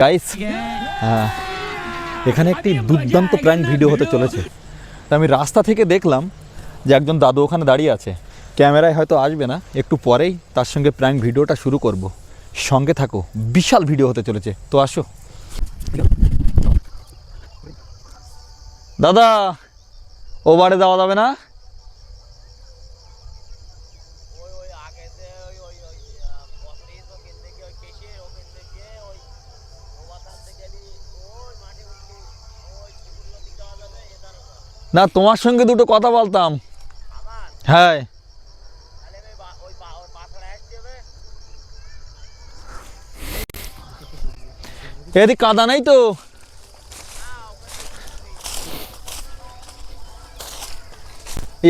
Guys এখানে একটি দুর্দান্ত প্র্যাঙ্ক ভিডিও হতে চলেছে। আমি রাস্তা থেকে দেখলাম যে একজন দাদু ওখানে দাঁড়িয়ে আছে, ক্যামেরায় হয়তো আসবে না, একটু পরেই তার সঙ্গে প্র্যাঙ্ক ভিডিওটা শুরু করব। সঙ্গে থাকো, বিশাল ভিডিও হতে চলেছে, তো আসো। দাদা, ও বাড়ি যাওয়া যাবে না? না, তোমার সঙ্গে দুটো কথা বলতাম। হ্যাঁ, এদিক কাদা নেই তো?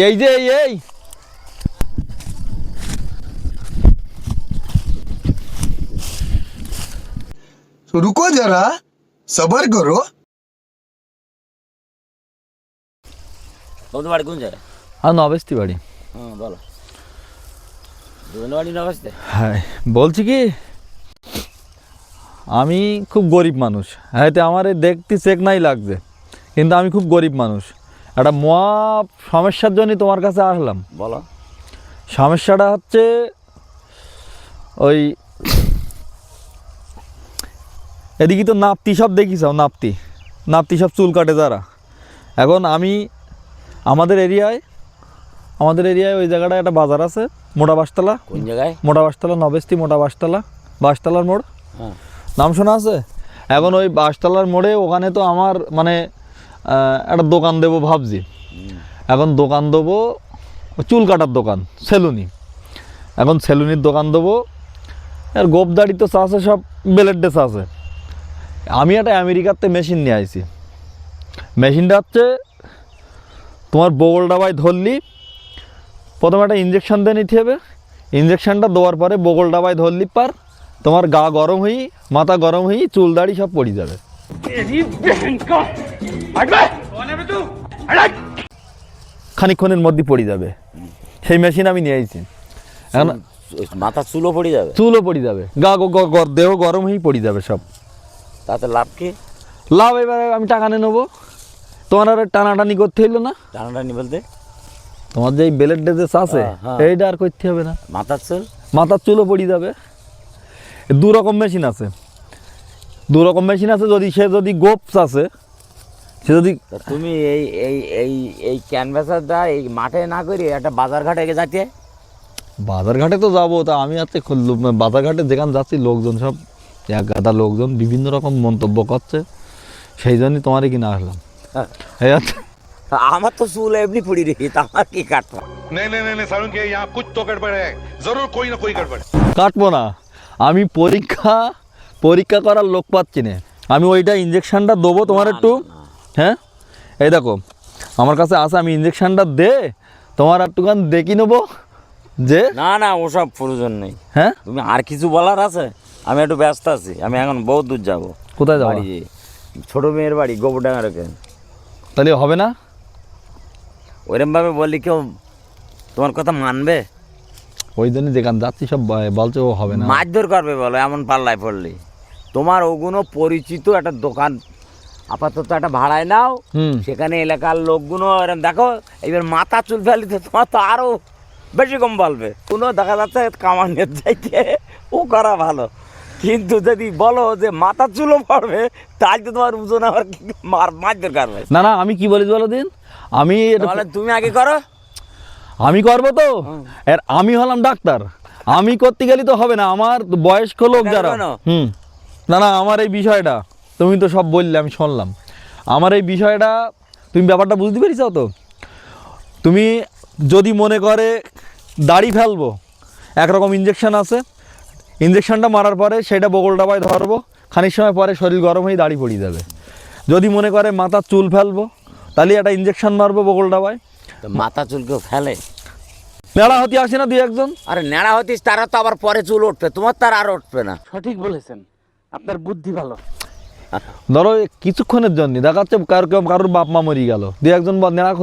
এই যে এই रुको जरा सबर करो। তোমাদের বাড়ি কোন জায়গায়? আর নবেস্তি বাড়ি। হ্যাঁ বলো। দুজনের বাড়ি নবস্তে? হ্যাঁ, বলছি কি, আমি খুব গরিব মানুষ। হ্যাঁ, আমার এই দেখতে চেক নাই লাগছে, কিন্তু আমি খুব গরিব মানুষ। একটা মহা সমস্যার জন্যই তোমার কাছে আসলাম। বলো। সমস্যাটা হচ্ছে ওই এদিকে তো নাপতি সব দেখিস, নাপতি সব চুল কাটে যারা। এখন আমি আমাদের এরিয়ায় ওই জায়গাটায় একটা বাজার আছে, মোটা বাসতলা। কোন জায়গায়? মোটা বাসতলা, নবেস্তি মোটা বাসতলার মোড়। হ্যাঁ। নাম শোনা আছে? এখন ওই বাসতলার মোড়ে ওখানে তো আমার মানে একটা দোকান দেবো ভাবছি। এখন দোকান দেবো চুল কাটার দোকান, সেলুনি। এখন সেলুনির দোকান দেবো, আর গোপদাড়ি তো চাষে সব বেলের ডেস আছে। আমি একটা আমেরিকাতে মেশিন নিয়ে আইছি। মেশিনটা হচ্ছে তোমার বগল ডাবায় ধরলি, প্রথমে একটা ইঞ্জেকশন দিয়ে নিতে হবে। ইঞ্জেকশনটা দেওয়ার পরে বগল ডাবায় ধরলি পার তোমার গা গরম হই, মাথা গরম হই, চুল দাড়ি সব পড়ে যাবে। খানিকক্ষণের মধ্যে পড়ে যাবে। সেই মেশিন আমি নিয়ে আইছি। এখন মাথা চুলও পড়ে যাবে? চুলও পড়ে যাবে, গা দেহ গরম হয়েই পড়ে যাবে সব। তাতে লাভ কি? লাভ এবারে আমি টাকা নিয়ে নেবো। তোমার আর টানাটানি করতে হইলো না। টানাটানি বলতে? তোমার যে বেলের ডেজেস আছে এইটা আর করতে হবে না। মাথার চুলও পড়ে যাবে। দু রকম মেশিন আছে। যদি সে যদি গোপস আছে, সে যদি তুমি এই এই এই এই ক্যানভাসারটা এই মাঠে না করি একটা বাজার ঘাটে যাচ্ছে। বাজার ঘাটে তো যাবো, তা আমি আজকে বাজার ঘাটে যেখানে যাচ্ছি লোকজন সব এক গাদা লোকজন বিভিন্ন রকম মন্তব্য করছে, সেই জন্যই তোমারই কিনা আসলাম। আমার তো চুল এমনি পড়ি রেখি, আমার কি কাটবো? কাটবো না, আমি পরীক্ষা করার লোক পাচ্ছি না। আমি ওইটা ইঞ্জেকশনটা দেবো তোমার একটু। হ্যাঁ, এই দেখো আমার কাছে আছে, আমি ইঞ্জেকশনটা দে তোমার একটুখান দেখি নেবো যে। না ওসব প্রয়োজন নেই। হ্যাঁ, তুমি আর কিছু বলার আছে? আমি একটু ব্যস্ত আছি, আমি এখন বহুত দূর যাবো। কোথায় যাবো? ছোট মেয়ের বাড়ি গোবরডাঙ্গা রেখে। তাহলে হবে না? ওইরকম ভাবে বললি কেউ তোমার কথা মানবে? ওই জন্য যেখানে যাচ্ছি সব বলছে ও হবে না, মারধর করবে বলো এমন পাল্লায় পড়লি। তোমার ওগুলো পরিচিত একটা দোকান আপাতত একটা ভাড়ায় নাও, সেখানে এলাকার লোকগুলো এরকম দেখো। এবার মাথা চুল ফেলিতে তোমার তো আরো বেশি কম বলবে। কোনো দেখা যাচ্ছে কামানের যাইতে ও করা ভালো, কিন্তু যদি বলো যে মাথা চুলও পড়বে তাহলে তো তোমার ওজন আবার মারধর করবে। না আমি কি বলি বলো দিন, তুমি আগে করো। আমি করবো তো, আর আমি হলাম ডাক্তার, আমি করতে গেলে তো হবে না। আমার বয়স্ক লোক যারা, না আমার এই বিষয়টা তুমি তো সব বললে, আমি শুনলাম। আমার এই বিষয়টা তুমি ব্যাপারটা বুঝতে পেরেছ তো? তুমি যদি মনে করে দাড়ি ফেলবো, একরকম ইঞ্জেকশন আছে, ইঞ্জেকশনটা মারার পরে সেটা বগল ডাবায় ধরবো, খানিক সময় পরে শরীর গরম হয়ে দাড়ি পড়ে যাবে। যদি মনে করে মাথার চুল ফেলবো, তাহলে একটা ইঞ্জেকশন মারবো বগল ডাবায়। মাথা চুল কেউ ফেলে? নেড়া হতে আসে না দুই একজন? আরে নেড়া হতিস, তারা তো আবার পরে চুল উঠবে, তোমার তার আর উঠবে না। সঠিক বলেছেন, আপনার বুদ্ধি ভালো। ধরো কিছুক্ষণের জন্য দেখা যাচ্ছে কারোর বাপ মা মরি গেল, দু একজন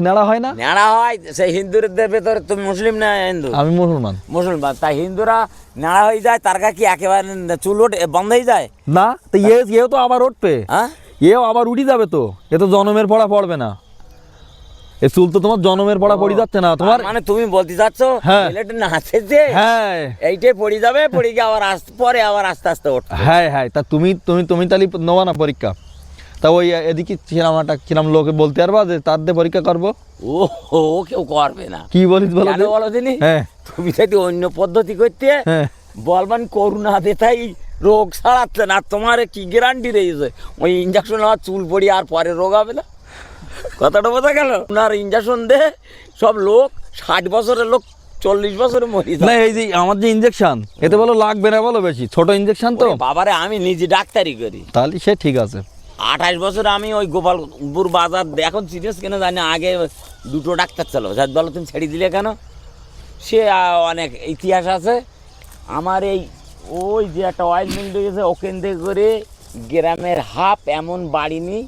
নেড়া হয় না? নেড়া হয়, সেই হিন্দুদের ভেতরে তুমি মুসলিম না হিন্দু? আমি মুসলমান। মুসলমান, তাই হিন্দুরা নেড়া হয়ে যায়, তার কি একেবারে চুল বন্ধ হয়ে যায় না, তো এও তো আবার উঠবে, হ্যাঁ? এও আবার উঠে যাবে তো, এ তো জনমের পড়া পড়বে না, এ চুল তো তোমার জনমের পড়া পড়ে যাচ্ছে না তোমার। মানে তুমি বলতে চাচ্ছ হ্যাঁ। ছেলেটা নাচে যে হ্যাঁ এইটাই পড়ে যাবে, পড়ে গিয়ে আবার পরে আবার আস্তে আস্তে উঠবে। হ্যাঁ হ্যাঁ, তা তুমি তাহলে নেওয়া না পরীক্ষা, তা ওই এদিকে কিরাম লোকে বলতে পারবা যে তার দিয়ে পরীক্ষা করবো? ও কেউ করবে না। কি বলিস বলো কেন বলো দিনি? হ্যাঁ তুমি যদি অন্য পদ্ধতি করতে হ্যাঁ, বলবান করুণা দেতাই রোগ ছাড়াচ্ছে না, তোমার কি গ্যারান্টি রয়েছে ওই ইঞ্জেকশন হওয়ার চুল পড়ি আর পরে রোগ হবে না? কথাটা বোঝা গেল? ওনার ইঞ্জেকশন দে সব লোক 60 বছরের লোক 40 বছরে মরি না এই যে আমার যে ইনজেকশন, এতে বলো লাগবে না বলো বেশি, ছোট ইনজেকশন তো। বাবারে আমি নিজে ডাক্তারি করি, তাহলে সে ঠিক আছে। 28 বছর আমি ওই গোপালপুর বাজার, এখন সিরিয়াস কেন জানি, আগে দুটো ডাক্তার ছিল। যাই বলো তুমি ছেড়ে দিলে কেন? সে অনেক ইতিহাস আছে আমার। এই ওই যে একটা অয়েল মিল রয়েছে, ওখান থেকে করে গ্রামের হাফ এমন বাড়িনি।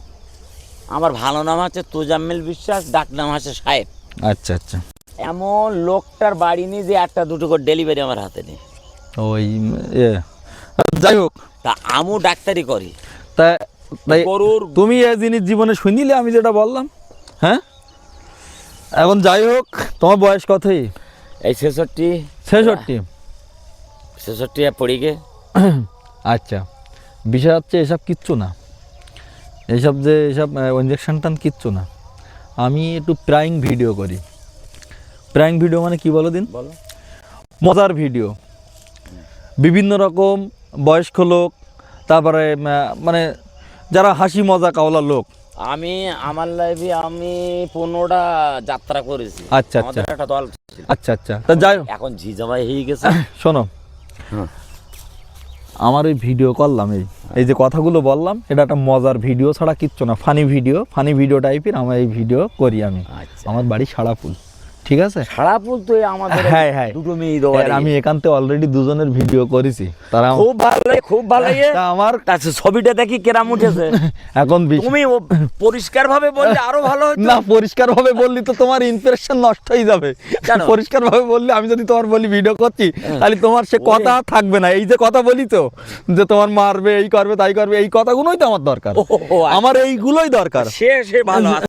আমার ভালো নাম আছে তোজাম্মেল বিশ্বাস, ডাক নাম আছে সাহেব। আচ্ছা আচ্ছা, এমন লোকটার বাড়ি নেই যে একটা দুটো করে ডেলিভারি আমার হাতে নেই। ওই যাই হোক, তা আমিও ডাক্তারি করি। তাই গরুর তুমি এই জিনিস জীবনে শুনিলে আমি যেটা বললাম, হ্যাঁ? এখন যাই হোক, তোমার বয়স কতই? এই 66 পড়ি গে। আচ্ছা, বিষয় হচ্ছে এসব কিচ্ছু না, এইসব ইঞ্জেকশন টান কিচ্ছু না। আমি একটু প্র্যাঙ্ক ভিডিও করি। প্র্যাঙ্ক ভিডিও মানে কি বলো দিন? বলো। মজার ভিডিও, বিভিন্ন রকম বয়স্ক লোক, তারপরে মানে যারা হাসি মজা কাওলা লোক। আমি আমার লাইফে আমি 15টা যাত্রা করেছি। আচ্ছা আচ্ছা আমাদের একটা দল ছিল। আচ্ছা আচ্ছা, তা যাই হোক, এখন ঝিঝামাই হয়ে গেছে। শোনো, আমার ওই ভিডিও করলাম, এই যে কথাগুলো বললাম, এটা একটা মজার ভিডিও ছাড়া কিচ্ছু না, ফানি ভিডিও টাইপের আমার এই ভিডিও করি আমি। আচ্ছা, আমার বাড়ি সাড়াপুল, ঠিক আছে? সারাপুল তো আমাদের হ্যাঁ হ্যাঁ, দুটো মেয়ে আমি একান্তে অলরেডি দুজনের ভিডিও করেছি, তারা খুব ভালো লাগে, খুব ভালো লাগে। তা আমার কাছে ছবিটা দেখি কেরাম উঠেছে। এখন তুমি পরিষ্কার ভাবে বললে আরো ভালো হতো। না, পরিষ্কার ভাবে বললি তো তোমার ইমপ্রেশন নষ্ট হয়ে যাবে। কেন? পরিষ্কার ভাবে বললে, আমি যদি তোমার বলি ভিডিও করছি, তাহলে তোমার সে কথা থাকবে না। এই যে কথা বলি তো, যে তোমার মারবে, এই করবে, তাই করবে, এই কথাগুলোই তো আমার দরকার, ও, আচ্ছা। আমার এইগুলোই দরকার। সে ভালো আছে।